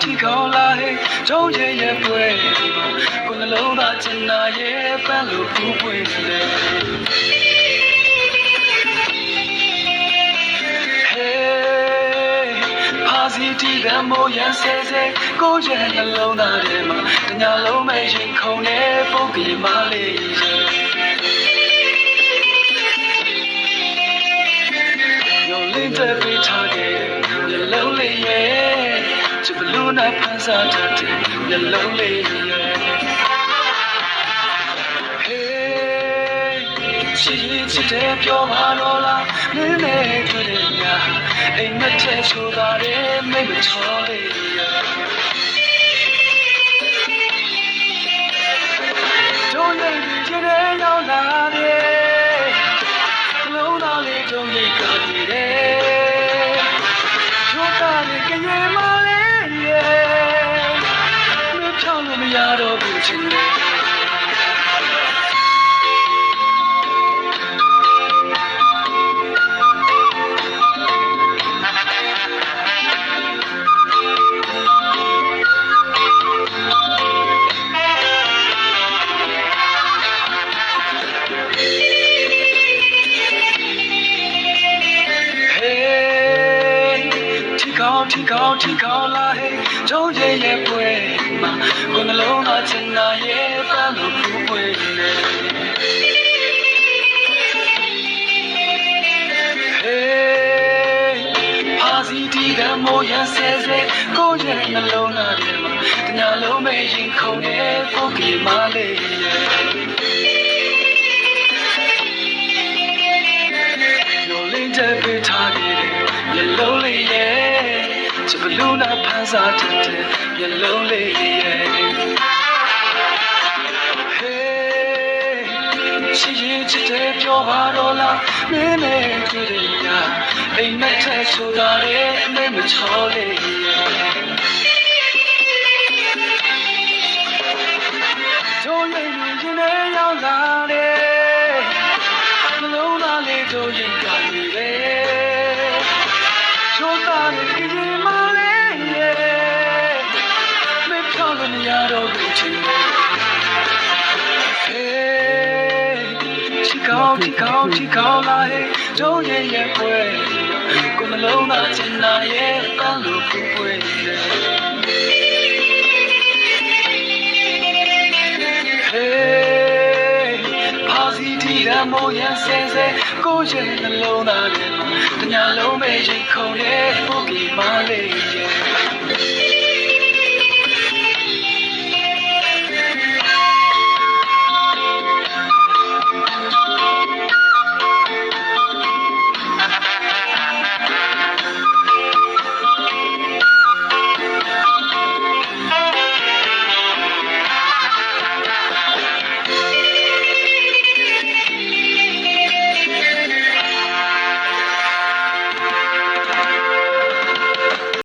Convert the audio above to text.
ထိခေါင်းလာဟဲ့ကျုံရဲ့ရဲ့ပွဲကိုနှလုံးသားချင်နာရဲ့ပန်းလို့ပူပွင့်လေစီတီကမိုးရန်ဆဲဆဲကိုရဲ့နှလုံးသားထဲမှာတညာလုံးမဲ့ရင်ခုန်နေပုတ်ကလေးမလေးရောလင်းတဲ့ပေးထားခဲ့မျက်လုံးလေးရဲ့ချစ်ဘလူးနဲ့ဖန်ဆာတတ်တဲ့မျက်လုံးလေးရဲ့ချစ်တဲ့ပြောပါတော့လားမင်းနဲ့တွေ့တဲ့ညအိမ်မက်ထဲဆိုတာတဲ့မိတ်မချောလေးတို့ရဲ့ဒီချစ်တဲ့ရောက်လာတဲ့လုံးသားလေးတို့ရဲ့ကားကြီးတဲ့တို့ကလည်းကြွေမလေးရဲ့မဖြောင်းလို့မရတော့ဘူးချင်တယ်ထိခေါင်းလာဟဲ့ကျုံရဲ့ရဲ့ပွဲမှာကိုနှလုံးသားချင်နာရဲ့ပန်းလို့ပူပွင့်နေပါစီတီကမိုးရန်ဆဲဆဲကိုရဲ့နှလုံးသားထဲမှာတညာလုံးမဲ့ရင်ခုန်နေပုတ်ကလေးမလေးရောလင်းတဲ့ပေးထားခဲ့တဲ့မျက်လုံးလေးရဲ့ချစ်ဘလူးနဲ့ဖန်ဆာတတ်တဲ့မျက်လုံးလေးရဲ့ချစ်တဲ့ပြောပါတော့လားမင်းနဲ့တွေ့တဲ့ညအိမ်မက်ထဲဆိုတာတဲ့အမေမချောလေးရဲ့တို့ရဲ့ရင်ထဲရောက်လာတဲ့နှလုံးသားလေးတို့ရင်ကလေးပဲချိုးသားတဲ့ဒီမလေးရဲ့မဖြောင်းလို့မရတော့ဘူးချင်တယ်ထိခေါင်းလာဟဲ့ကျုံရဲ့ရဲ့ပွဲကိုနှလုံးသားချင်နာရဲ့ပန်းလို့ပူပွင့်နေပါစီတီကမိုးရန်ဆဲဆဲကိုရဲ့နှလုံးသားထဲမှာတညာလုံးမဲ့ရင်ခုန်ရဲ့ပုတ်ကလေးမလေးရဲ့